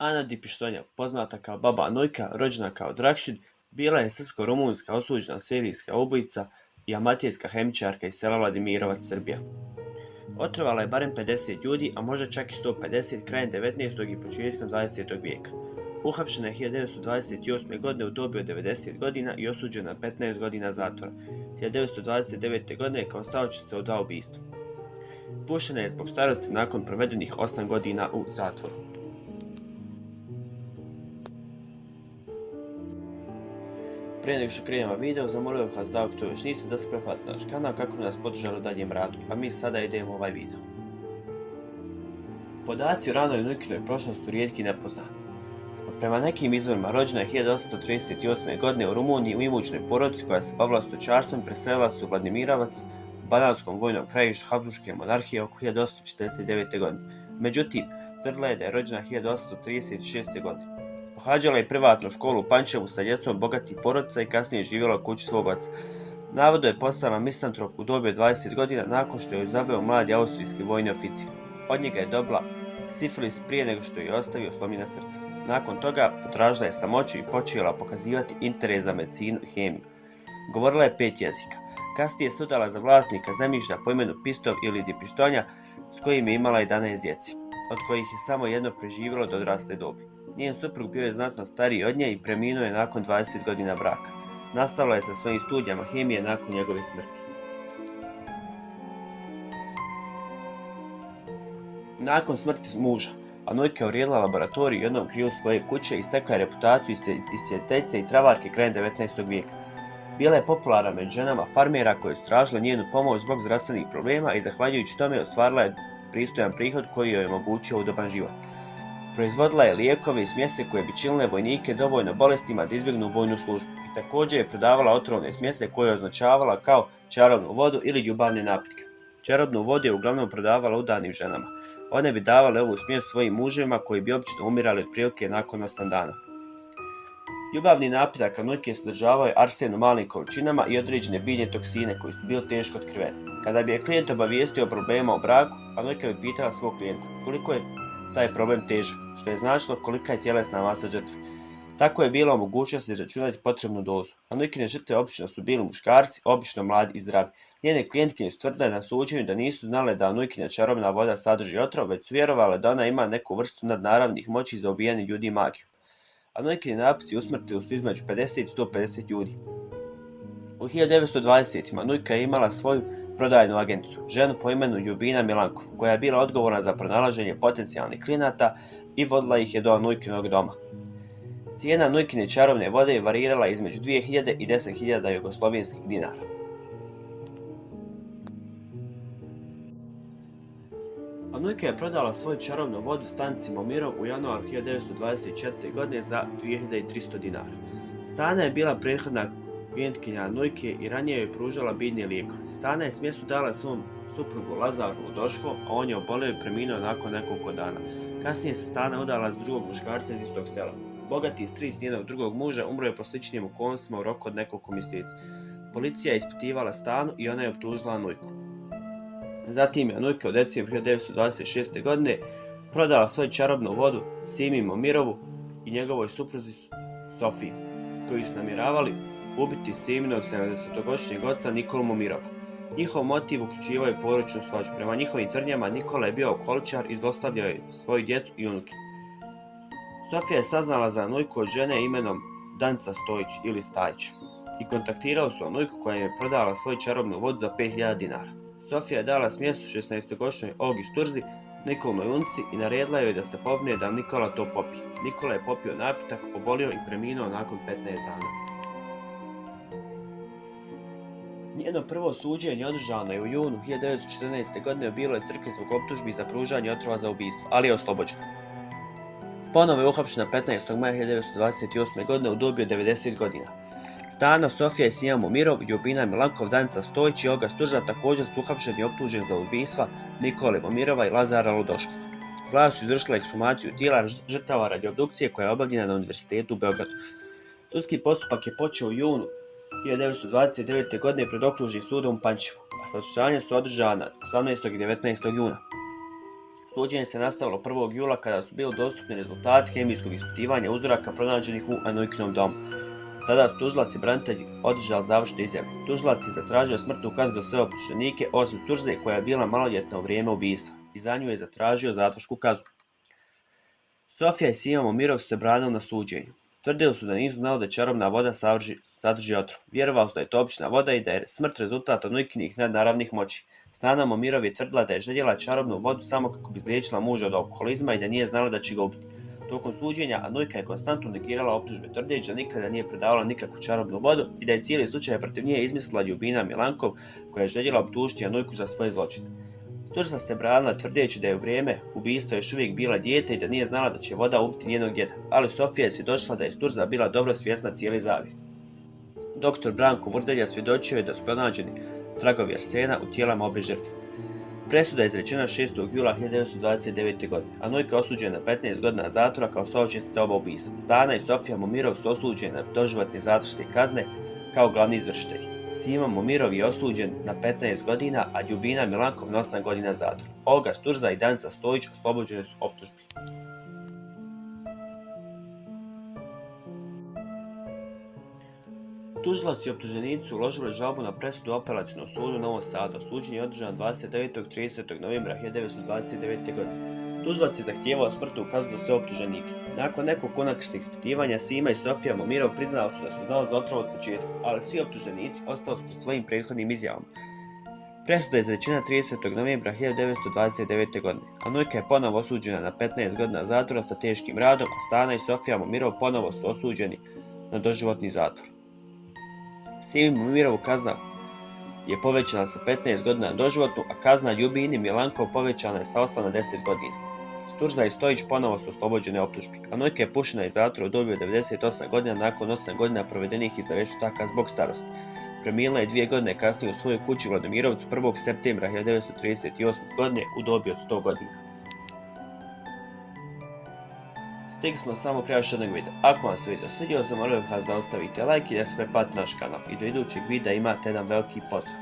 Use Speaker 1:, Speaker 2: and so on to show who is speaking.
Speaker 1: Ana Dipištonja, poznata kao Baba Nojka, rođena kao Drakšin, bila je srpsko-rumunska osuđena serijska ubojica i amaterska hemičarka iz sela Vladimirovac, Srbija. Otrovala je barem 50 ljudi, a možda čak i 150 krajem 19. i početkom 20. vijeka. Uhapšena je 1928. godine u dobi od 90 godina i osuđena na 15 godina zatvora. 1929. godine kao saučesnica u 2 ubistva. Puštena je zbog starosti nakon provedenih 8 godina u zatvoru. Prije nego što krenemo video, zamolio bih vas da ako to još niste da se pretplatite naš kanal kako bi nas podržali u daljem radu, a mi sada idemo u ovaj video. Podaci o ranoj Nojkinoj prošlosti su rijetki i nepoznati. Prema nekim izvorima, rođena je 1838. godine u Rumuniji u imućnoj porodici koja se bavila stočarstvom, preselila se u Vladimirovac u Banatskom vojnom krajištu Habsburške monarhije oko 1849. godine. Međutim, tvrdila je da je rođena 1836. godine. Pohađala je privatnu školu u Pančevu sa djecom bogatih porodica i kasnije živjela u kući svog oca. Navodno je postala misantrop u dobi od 20 godina nakon što je zaveo mladi austrijski vojni oficir. Od njega je dobila sifilis prije nego što je ostavio slomljena srca. Nakon toga potražila je samoću i počela pokazivati interes za medicinu i hemiju. Govorila je 5 jezika. Kasnije se udala za vlasnika zemljišta po imenu Pistov ili Dipištonja s kojim je imala 11 djeci, od kojih je samo jedno preživjelo do odrasle dobi. Njen suprug bio je znatno stariji od nje i preminuo je nakon 20 godina braka. Nastavila je sa svojim studijama hemije nakon njegove smrti. Nakon smrti muža, Anojka je uredila laboratorij u jednom krilu svoje kuće i stekla je reputaciju iscrpiteljice i travarke krajem 19. vijeka. Bila je popularna među ženama farmera koje su tražile njenu pomoć zbog zdravstvenih problema i zahvaljujući tome ostvarila je pristojan prihod koji joj je omogućio udoban život. Proizvodila je lijekove i smjese koje bi činile vojnike dovoljno bolestima da izbjegnu vojnu službu i također je prodavala otrovne smjese koje je označavala kao čarobnu vodu ili ljubavne napitke. Čarobnu vodu je uglavnom prodavala udanim ženama. One bi davale ovu smjes svojim muževima koji bi obično umirali otprilike nakon 8 dana. Ljubavni napitak Anojke sadržavao je arsen u malim količinama i određene biljne toksine koji su bili teško otkriveni. Kada bi je klijent obavijestio o problemima u braku, Anojka bi pitala svog klijenta koliko je taj problem težak, što je značilo kolika je tjelesna masa žrtve. Tako je bilo mogućnost izračunati potrebnu dozu. Anojkine žrtve obično su bili muškarci, obično mladi i zdravi. Njene klijentkinje su tvrdile na suđenju da nisu znale da Anojkina čarobna voda sadrži otrov, već su vjerovale da ona ima neku vrstu nadnaravnih moći za ubijanje ljudi magijom. Anojkini napici usmrtili su između 50 i 150 ljudi. U 1920. Anojka je imala svoju prodajnu agenciju, ženu po imenu Ljubina Milankov, koja je bila odgovorna za pronalaženje potencijalnih klijenata i vodila ih je do Anojkinog doma. Cijena Anojkine čarobne vode je varirala između 2000 i 10.000 jugoslovenskih dinara. Anojka je prodala svoju čarobnu vodu stanici Momirov u januaru 1924. godine za 2300 dinara. Stana je bila prethodna klijentkinja Anojke i ranije joj pružala biljne lijekove. Stana je smjesu dala svom suprugu Lazaru Ludoško, a on je obolio i preminuo nakon nekoliko dana. Kasnije se Stana udala za drugog muškarca iz istog sela. Bogati stric njenog drugog muža umro je po sličnim okolnostima u roku od nekoliko mjeseci. Policija je ispitivala Stanu i ona je optužila Anojku. Zatim je Anojka u decembru 1926. godine prodala svoju čarobnu vodu Simi Momirovu i njegovoj supruzi Sofiji, koji su namjeravali ubiti Siminog 70-godišnjeg oca Nikolu Momirova. Njihov motiv uključivao je porodičnu svađu. Prema njihovim tvrdnjama Nikola je bio alkoholičar i zlostavljao je svoju djecu i unuke. Sofija je saznala za Anojku od žene imenom Danica Stojić ili Stajić i kontaktirao su Anojku koja je prodala svoju čarobnu vodu za 5000 dinara. Sofija je dala smjesu 16-godišnjoj Olgi Sturzi, Nikolnoj unici i naredila joj da se pobune da Nikola to popije. Nikola je popio napitak, obolio i preminuo nakon 15 dana. Njeno prvo suđenje održano je u junu 1914. godine u Biloj crkvi zbog optužbi za pružanje otrova za ubistvo, ali je oslobođena. Ponovo je uhapšena 15. maja 1928. godine u dobi od 90 godina. Stana, Sofija i Sima Momirov, Ljubina Milankov, Danica Stojić i Olga Sturza također su uhapšeni i optuženi za ubistva Nikole Momirova i Lazara Ludoškog. Vlasti su izvršile ekshumaciju tijela žrtava radi obdukcije koja je obavljena na Univerzitetu u Beogradu. Sudski postupak je počeo u junu 1929. godine pred okružnim sudom u Pančevu, a saslušanja su održana 18. i 19. juna. Suđenje se nastavilo 1. jula kada su bili dostupni rezultati kemijskog ispitivanja uzoraka pronađenih u Anojkinom domu. Tada su tužilac i branitelji održali završne izjave. Tužilac je zatražio smrtnu kaznu za sve optuženike osim Turze koja je bila maloljetna u vrijeme ubistva i za nju je zatražio zatvorsku kaznu. Sofija i Sima Momirov su se branili na suđenju. Tvrdili su da nisu znali da čarobna voda sadrži otrov. Vjerovali su da je to obična voda i da je smrt rezultat Anojkinih nadnaravnih moći. Snana Momirov je tvrdila da je željela čarobnu vodu samo kako bi izliječila muža od alkoholizma i da nije znala da će ga ubiti. Tokom suđenja Anojka je konstantno negirala optužbe tvrdeći da nikada nije prodavala nikakvu čarobnu vodu i da je cijeli slučaj protiv nje izmislila Ljubina Milankov koja je željela optužiti Anojku za svoje zločine. Tužna se branila tvrdeći da je u vrijeme ubistva još uvijek bila dijete i da nije znala da će voda ubiti njenog djeda, ali Sofija je svjedočila da je Turza bila dobro svjesna cijeli zavjer. Dr. Branko Vrdelja svjedočio je da su pronađeni tragovi arsena u tijelama obje žrtve. Presuda je izrečena 6. jula 1929. godine. Anojka osuđena na 15 godina zatvora kao saučesnica oba ubistva. Stana i Sofija Momirov su osuđeni na doživotne zatvorske kazne kao glavni izvršitelji. Sima Momirov je osuđen na 15 godina, a Ljubina Milankov na 8 godina zatvora. Olga Sturza i Danica Stojić oslobođene su optužbi. Tužilac i optuženici su uložili žalbu na presudu Apelacionog suda u Novom Sadu. Suđenje je održano 29. i 30. novembra 1929. godine. Tužilac je zahtijevao smrtnu kaznu za sve optuženike. Nakon nekog konačnog ispitivanja Sima i Sofija Momirov priznali su da su znali za otrov od početka, ali svi optuženici ostali su pred svojim prethodnim izjavama. Presuda je izrečena 30. novembra 1929. godine. Anojka je ponovo osuđena na 15 godina zatvora sa teškim radom, a Stana i Sofija Momirov ponovo su osuđeni na doživotni zatvor. Simi Momirovu kazna je povećana sa 15 godina na doživotnu, a kazna Ljubini Milankov povećana je sa 8 na 10 godina. Sturza i Stojić ponovo su oslobođene optužbi. Anojka je puštena iz zatvora u dobi od 98 godina nakon 8 godina provedenih iza rešetaka zbog starosti. Preminula je 2 godine kasnije u svojoj kući u Vladimirovcu 1. septembra 1938. godine u dobi od 100 godina. Stigli smo samo kraj još jednog videa. Ako vam se video svidio, zamolio bih vas da ostavite like i da se pretplatite naš kanal. I do idućeg videa imate jedan veliki pozdrav.